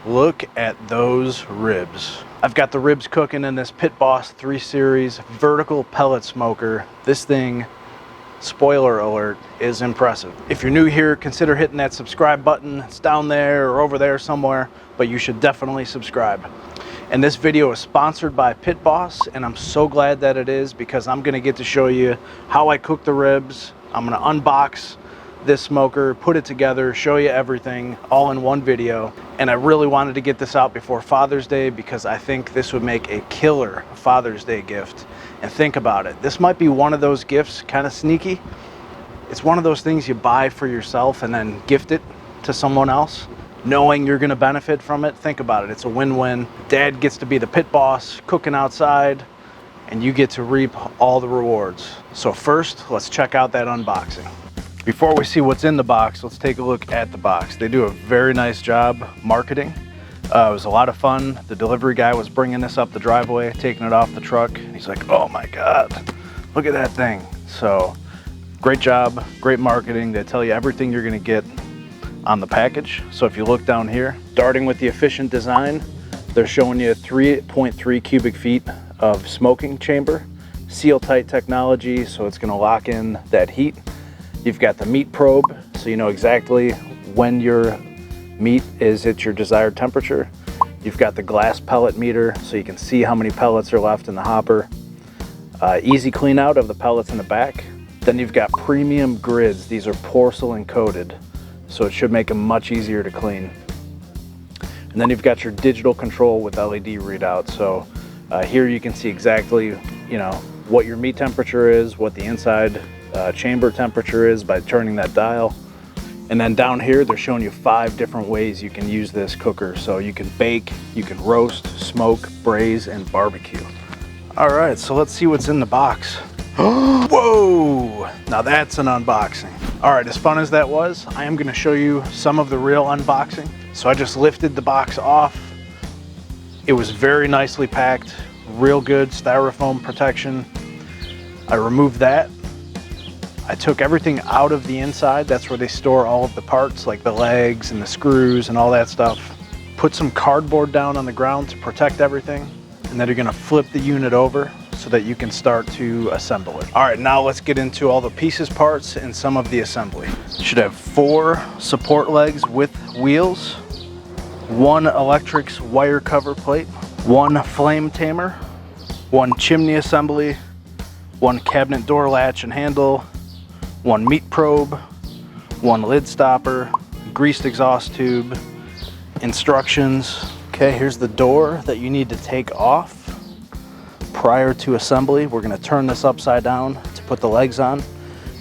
Look at those ribs. I've got the ribs cooking in this Pit Boss 3 Series Vertical Pellet Smoker. This thing, spoiler alert, is impressive. If you're new here, consider hitting that subscribe button. It's down there or over there somewhere, but you should definitely subscribe. And this video is sponsored by Pit Boss, and I'm so glad that it is, because I'm gonna get to show you how I cook the ribs. I'm gonna unbox this smoker, put it together, show you everything all in one video. And I really wanted to get this out before Father's Day because I think this would make a killer Father's Day gift. And think about it, this might be one of those gifts, kind of sneaky. It's one of those things you buy for yourself and then gift it to someone else, knowing you're gonna benefit from it. Think about it, it's a win-win. Dad gets to be the pit boss, cooking outside, and you get to reap all the rewards. So first, let's check out that unboxing. Before we see what's in the box, let's take a look at the box. They do a very nice job marketing. It was a lot of fun. The delivery guy was bringing this up the driveway, taking it off the truck, and he's like, oh my God, look at that thing. So great job, great marketing. They tell you everything you're gonna get on the package. So if you look down here, starting with the efficient design, they're showing you 3.3 cubic feet of smoking chamber, seal tight technology, so it's gonna lock in that heat. You've got the meat probe, so you know exactly when your meat is at your desired temperature. You've got the glass pellet meter, so you can see how many pellets are left in the hopper. Easy clean out of the pellets in the back. Then you've got premium grids. These are porcelain coated, so it should make them much easier to clean. And then you've got your digital control with LED readout. So here you can see exactly, what your meat temperature is, what the inside chamber temperature is by turning that dial. And then down here, they're showing you 5 different ways you can use this cooker. So you can bake, you can roast, smoke, braise, and barbecue. All right, so let's see what's in the box. Whoa, now that's an unboxing. All right, as fun as that was, I am gonna show you some of the real unboxing. So I just lifted the box off. It was very nicely packed, real good styrofoam protection. I removed that. I took everything out of the inside. That's where they store all of the parts, like the legs and the screws and all that stuff. Put some cardboard down on the ground to protect everything. And then you're gonna flip the unit over so that you can start to assemble it. All right, now let's get into all the pieces, parts, and some of the assembly. You should have 4 support legs with wheels, 1 electrics wire cover plate, 1 flame tamer, 1 chimney assembly, 1 cabinet door latch and handle, 1 meat probe, 1 lid stopper, greased exhaust tube, instructions. Okay, here's the door that you need to take off prior to assembly. We're gonna turn this upside down to put the legs on.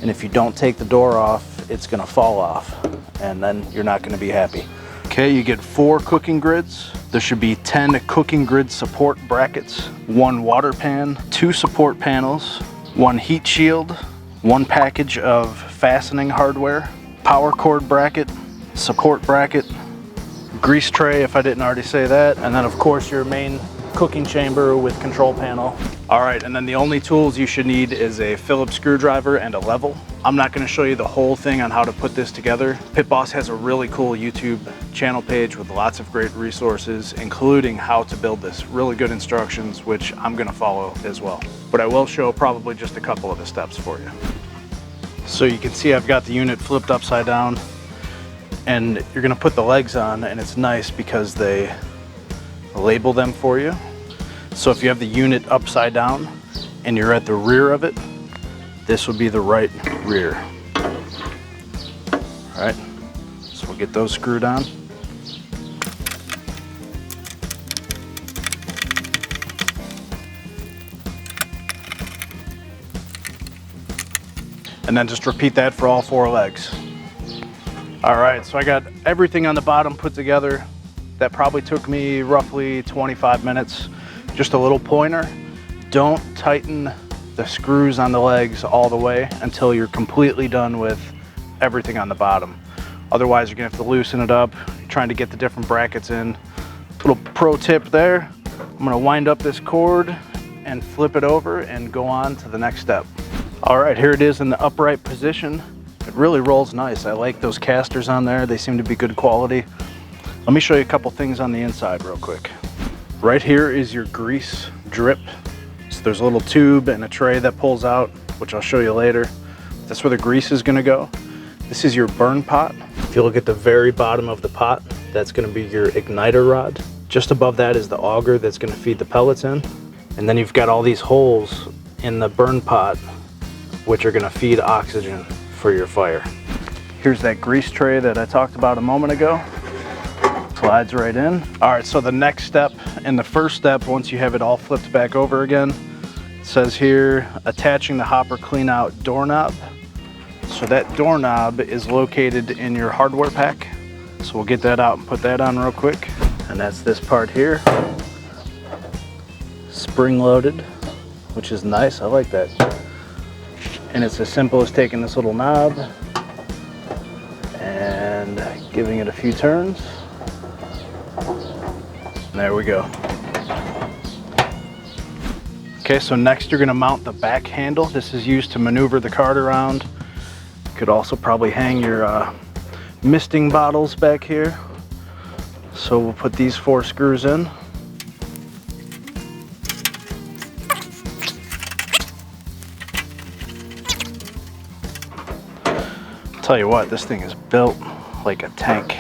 And if you don't take the door off, it's gonna fall off and then you're not gonna be happy. Okay, you get 4 cooking grids. There should be 10 cooking grid support brackets, 1 water pan, 2 support panels, 1 heat shield, 1 package of fastening hardware, power cord bracket, support bracket, grease tray if I didn't already say that, and then of course your main cooking chamber with control panel. All right, and then the only tools you should need is a Phillips screwdriver and a level. I'm not gonna show you the whole thing on how to put this together. Pit Boss has a really cool YouTube channel page with lots of great resources, including how to build this. Really good instructions, which I'm gonna follow as well. But I will show probably just a couple of the steps for you. So you can see I've got the unit flipped upside down, and you're gonna put the legs on, and it's nice because they label them for you. So if you have the unit upside down and you're at the rear of it, this would be the right rear. All right, so we'll get those screwed on. And then just repeat that for all 4 legs. All right, so I got everything on the bottom put together. That probably took me roughly 25 minutes. Just a little pointer. Don't tighten the screws on the legs all the way until you're completely done with everything on the bottom. Otherwise, you're gonna have to loosen it up, trying to get the different brackets in. Little pro tip there. I'm gonna wind up this cord and flip it over and go on to the next step. All right, here it is in the upright position. It really rolls nice. I like those casters on there. They seem to be good quality. Let me show you a couple things on the inside real quick. Right here is your grease drip. So there's a little tube and a tray that pulls out, which I'll show you later. That's where the grease is gonna go. This is your burn pot. If you look at the very bottom of the pot, that's gonna be your igniter rod. Just above that is the auger that's gonna feed the pellets in. And then you've got all these holes in the burn pot, which are gonna feed oxygen for your fire. Here's that grease tray that I talked about a moment ago. Slides right in. All right, so the next step and the first step, once you have it all flipped back over again, it says here, attaching the hopper clean out doorknob. So that doorknob is located in your hardware pack. So we'll get that out and put that on real quick. And that's this part here. Spring loaded, which is nice, I like that. And it's as simple as taking this little knob and giving it a few turns. And there we go. Okay, so next you're gonna mount the back handle. This is used to maneuver the cart around. You could also probably hang your misting bottles back here. So we'll put these 4 screws in. Tell you what, this thing is built like a tank.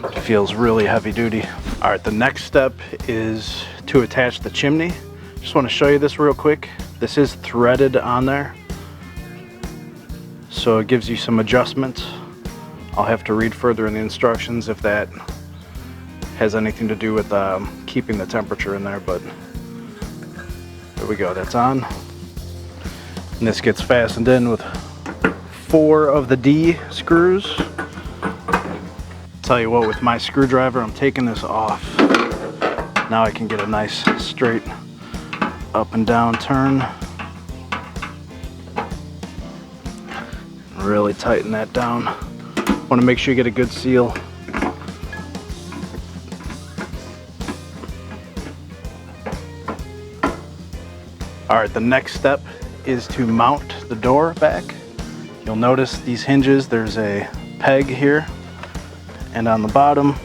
It feels really heavy duty. All right, the next step is to attach the chimney. Just want to show you this real quick. This is threaded on there, so it gives you some adjustments. I'll have to read further in the instructions if that has anything to do with keeping the temperature in there, but there we go, that's on. And this gets fastened in with 4 of the D screws. Tell you what, with my screwdriver, I'm taking this off. Now I can get a nice straight up and down turn. Really tighten that down. Want to make sure you get a good seal. All right, the next step is to mount the door back. You'll notice these hinges, there's a peg here, and on the bottom,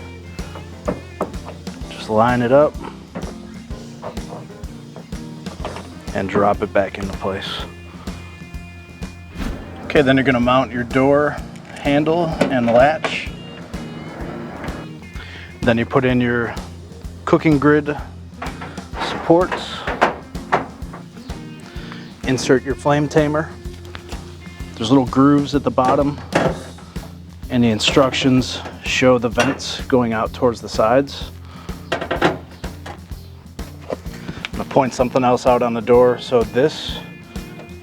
just line it up and drop it back into place. Okay, then you're gonna mount your door handle and latch. Then you put in your cooking grid supports. Insert your flame tamer. There's little grooves at the bottom, and the instructions show the vents going out towards the sides. I'm gonna point something else out on the door. So this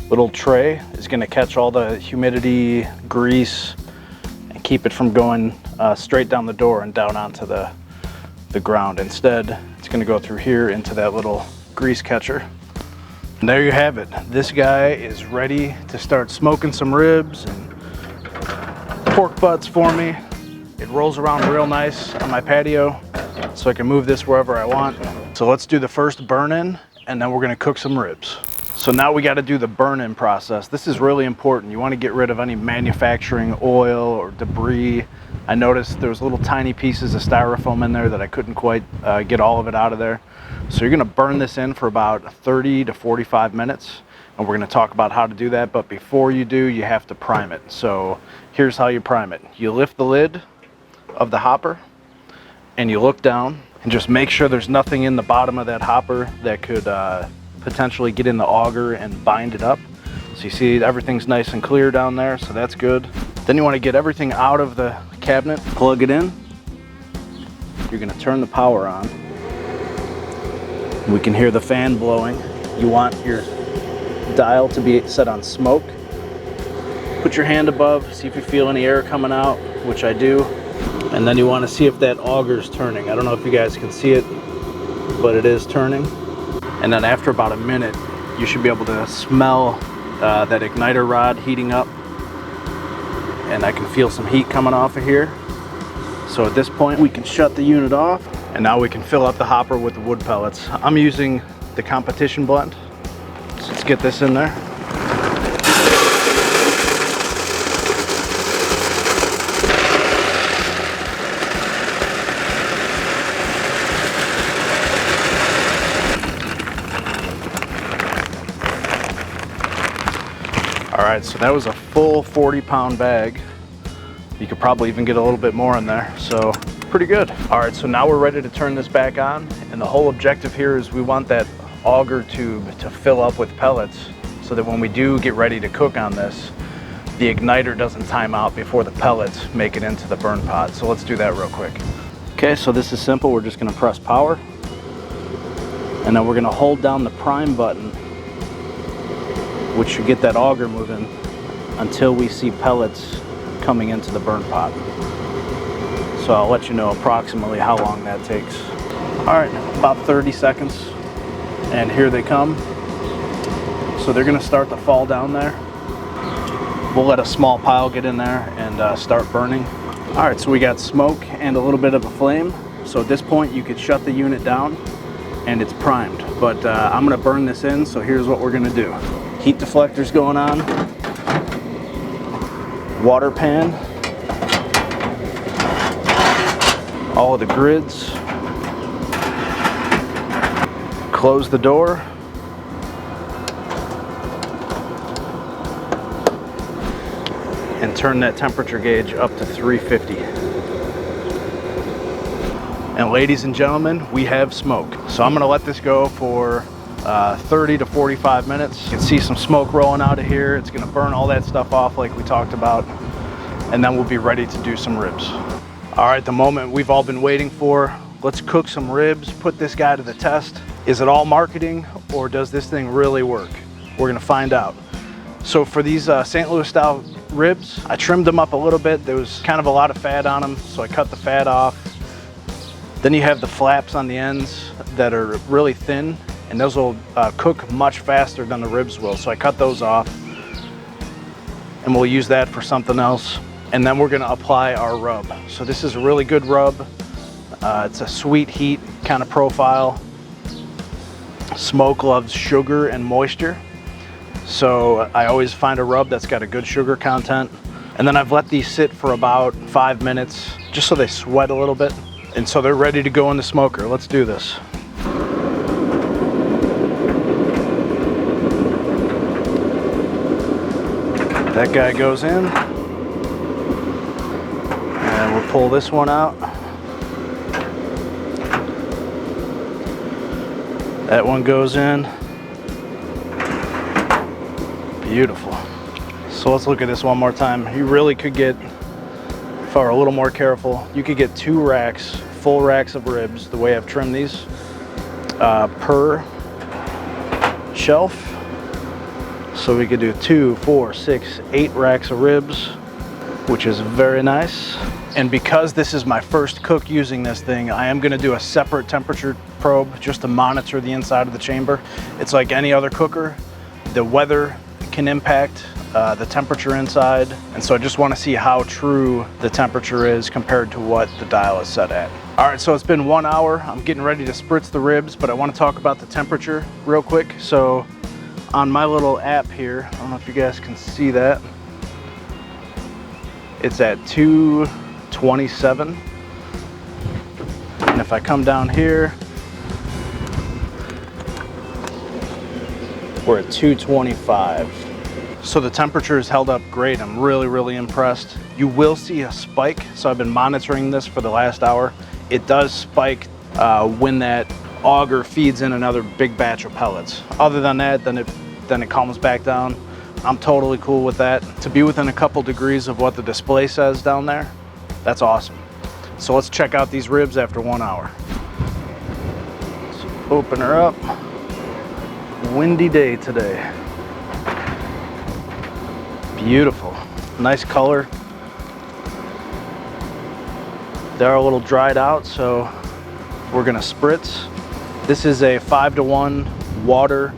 little tray is gonna catch all the humidity, grease, and keep it from going straight down the door and down onto the ground. Instead, it's gonna go through here into that little grease catcher. And there you have it. This guy is ready to start smoking some ribs and pork butts for me. It rolls around real nice on my patio, so I can move this wherever I want. So let's do the first burn-in, and then we're gonna cook some ribs. So now we gotta do the burn-in process. This is really important. You wanna get rid of any manufacturing oil or debris. I noticed there was little tiny pieces of styrofoam in there that I couldn't quite get all of it out of there. So you're gonna burn this in for about 30 to 45 minutes, and we're gonna talk about how to do that. But before you do, you have to prime it. So here's how you prime it. You lift the lid of the hopper, and you look down, and just make sure there's nothing in the bottom of that hopper that could potentially get in the auger and bind it up. So you see everything's nice and clear down there, so that's good. Then you wanna get everything out of the cabinet, plug it in. You're gonna turn the power on. We can hear the fan blowing. You want your dial to be set on smoke. Put your hand above, see if you feel any air coming out, which I do. And then you want to see if that auger's turning. I don't know if you guys can see it, but it is turning. And then after about a minute, you should be able to smell that igniter rod heating up. And I can feel some heat coming off of here. So at this point, we can shut the unit off. And now we can fill up the hopper with the wood pellets. I'm using the competition blend. So let's get this in there. All right, so that was a full 40-pound bag. You could probably even get a little bit more in there, so pretty good. All right, so now we're ready to turn this back on, and the whole objective here is we want that auger tube to fill up with pellets so that when we do get ready to cook on this, the igniter doesn't time out before the pellets make it into the burn pot. So let's do that real quick. Okay, so this is simple. We're just gonna press power, and then we're gonna hold down the prime button, which should get that auger moving until we see pellets coming into the burn pot. So I'll let you know approximately how long that takes. All right, about 30 seconds, and here they come. So they're gonna start to fall down there. We'll let a small pile get in there and start burning. All right, so we got smoke and a little bit of a flame. So at this point you could shut the unit down and it's primed. But I'm gonna burn this in, so here's what we're gonna do. Heat deflector's going on. Water pan. All of the grids. Close the door. And turn that temperature gauge up to 350. And ladies and gentlemen, we have smoke. So I'm gonna let this go for 30 to 45 minutes. You can see some smoke rolling out of here. It's gonna burn all that stuff off like we talked about. And then we'll be ready to do some ribs. All right, the moment we've all been waiting for. Let's cook some ribs, put this guy to the test. Is it all marketing or does this thing really work? We're gonna find out. So for these St. Louis style ribs, I trimmed them up a little bit. There was kind of a lot of fat on them, so I cut the fat off. Then you have the flaps on the ends that are really thin, and those will cook much faster than the ribs will, so I cut those off. And we'll use that for something else. And then we're gonna apply our rub. So this is a really good rub. It's a sweet heat kind of profile. Smoke loves sugar and moisture. So I always find a rub that's got a good sugar content. And then I've let these sit for about 5 minutes, just so they sweat a little bit. And so they're ready to go in the smoker. Let's do this. That guy goes in. And we'll pull this one out. That one goes in. Beautiful. So let's look at this one more time. You really could get, if I were a little more careful, you could get 2 racks, full racks of ribs, the way I've trimmed these, per shelf. So we could do 2, 4, 6, 8 racks of ribs, which is very nice. And because this is my first cook using this thing, I am gonna do a separate temperature probe just to monitor the inside of the chamber. It's like any other cooker. The weather can impact the temperature inside, and so I just want to see how true the temperature is compared to what the dial is set at. All right, so it's been 1 hour. I'm getting ready to spritz the ribs, but I want to talk about the temperature real quick. So on my little app here, I don't know if you guys can see that, it's at 227, and if I come down here, we're at 225. So the temperature is held up great. I'm really impressed. You will see a spike. So I've been monitoring this for the last hour. It does spike when that auger feeds in another big batch of pellets. Other than that, then it calms back down. I'm totally cool with that. To be within a couple degrees of what the display says down there, that's awesome. So let's check out these ribs after 1 hour. Let's open her up. Windy day today. Beautiful, nice color. They're a little dried out, so we're gonna spritz. This is a 5-to-1 water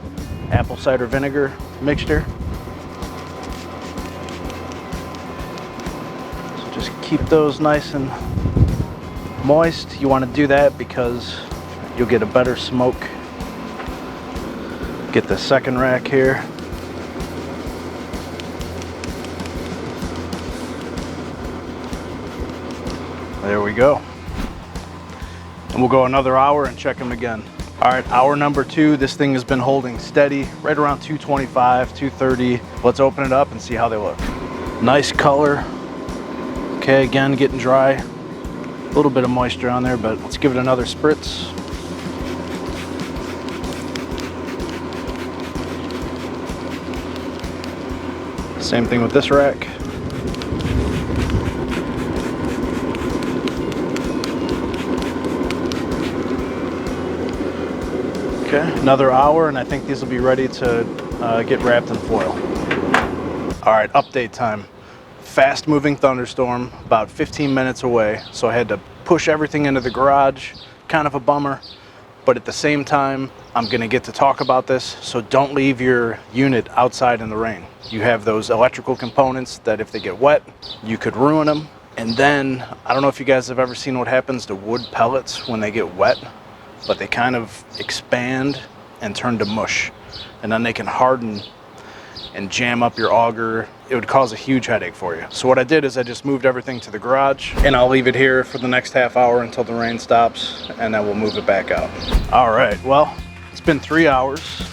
apple cider vinegar mixture. So just keep those nice and moist. You want to do that because you'll get a better smoke. Get the second rack here. There we go. And we'll go another hour and check them again. All right, hour number 2. This thing has been holding steady right around 225, 230. Let's open it up and see how they look. Nice color. Okay, again, getting dry. A little bit of moisture on there, but let's give it another spritz. Same thing with this rack. Okay, another hour, and I think these will be ready to get wrapped in foil. All right, update time. Fast moving thunderstorm, about 15 minutes away, so I had to push everything into the garage. Kind of a bummer, but at the same time, I'm gonna get to talk about this, so don't leave your unit outside in the rain. You have those electrical components that if they get wet, you could ruin them. And then, I don't know if you guys have ever seen what happens to wood pellets when they get wet, but they kind of expand and turn to mush. And then they can harden and jam up your auger. It would cause a huge headache for you. So what I did is I just moved everything to the garage, and I'll leave it here for the next half hour until the rain stops, and then we'll move it back out. All right, well, it's been 3 hours.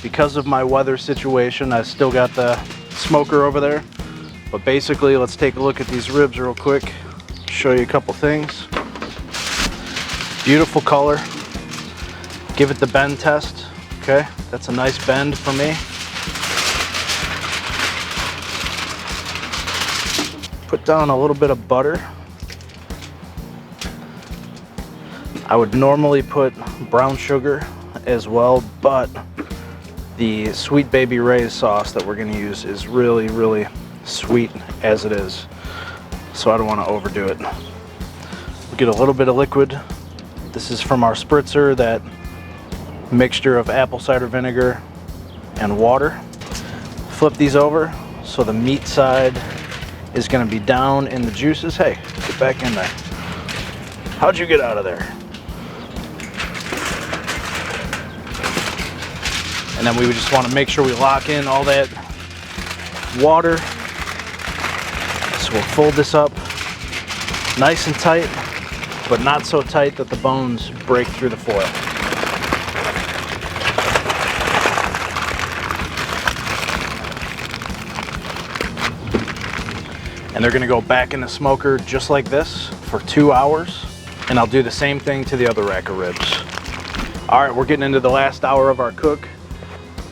Because of my weather situation, I still got the smoker over there. But basically, let's take a look at these ribs real quick. Show you a couple things. Beautiful color. Give it the bend test. Okay, that's a nice bend for me. Put down a little bit of butter. I would normally put brown sugar as well, but the Sweet Baby Ray's sauce that we're gonna use is really, really sweet as it is. So I don't wanna overdo it. We'll get a little bit of liquid. This is from our spritzer, that mixture of apple cider vinegar and water. Flip these over so the meat side is gonna be down in the juices. Hey, get back in there. How'd you get out of there? And then we would just want to make sure we lock in all that water. So we'll fold this up nice and tight, but not so tight that the bones break through the foil. And they're gonna go back in the smoker just like this for 2 hours. And I'll do the same thing to the other rack of ribs. All right, we're getting into the last hour of our cook.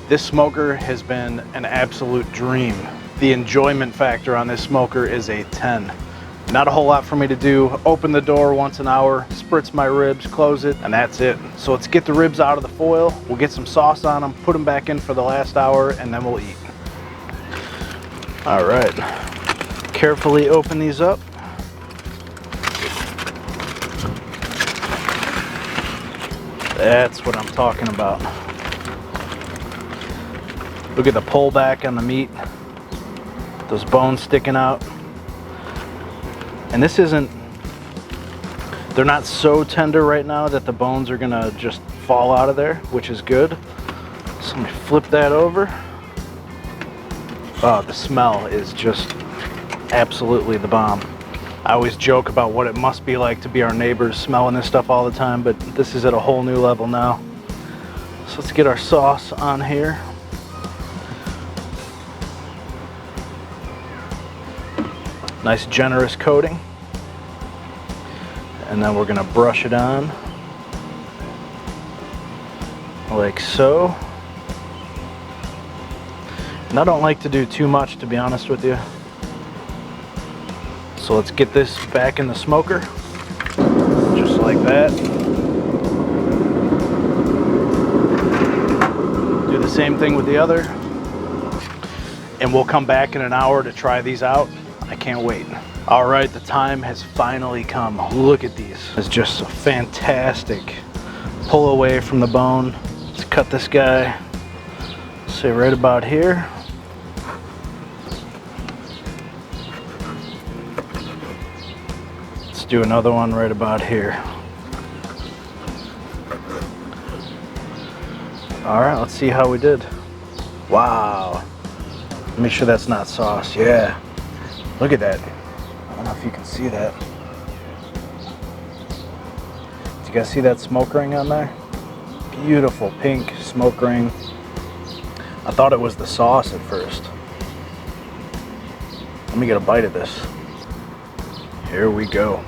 This smoker has been an absolute dream. The enjoyment factor on this smoker is a 10. Not a whole lot for me to do. Open the door once an hour, spritz my ribs, close it, and that's it. So let's get the ribs out of the foil. We'll get some sauce on them, put them back in for the last hour, and then we'll eat. All right, carefully open these up. That's what I'm talking about. Look at the pullback on the meat. Those bones sticking out. And this isn't, they're not so tender right now that the bones are gonna just fall out of there, which is good. So let me flip that over. Oh, the smell is just absolutely the bomb. I always joke about what it must be like to be our neighbors smelling this stuff all the time, but this is at a whole new level now. So let's get our sauce on here. Nice generous coating. And then we're gonna brush it on like so. And I don't like to do too much, to be honest with you. So let's get this back in the smoker, just like that. Do the same thing with the other. And we'll come back in an hour to try these out. I can't wait. All right, the time has finally come. Look at these. It's just a fantastic pull away from the bone. Let's cut this guy, say right about here. Let's do another one right about here. All right, let's see how we did. Wow. Make sure that's not sauce. Yeah. Look at that. I don't know if you can see that. Do you guys see that smoke ring on there? Beautiful pink smoke ring. I thought it was the sauce at first. Let me get a bite of this. Here we go.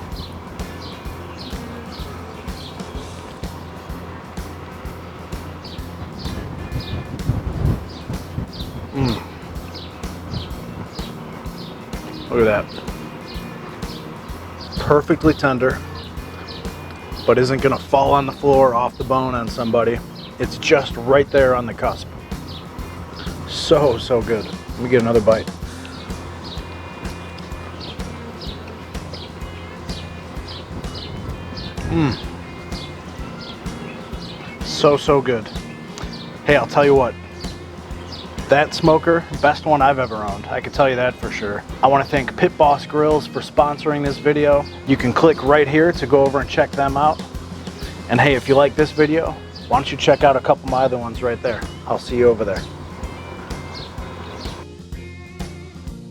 Look at that. Perfectly tender, but isn't gonna fall on the floor off the bone on somebody. It's just right there on the cusp. So, so good. Let me get another bite. So, so good. Hey, I'll tell you what. That smoker, best one I've ever owned. I can tell you that for sure. I want to thank Pit Boss Grills for sponsoring this video. You can click right here to go over and check them out. And hey, if you like this video, why don't you check out a couple of my other ones right there. I'll see you over there.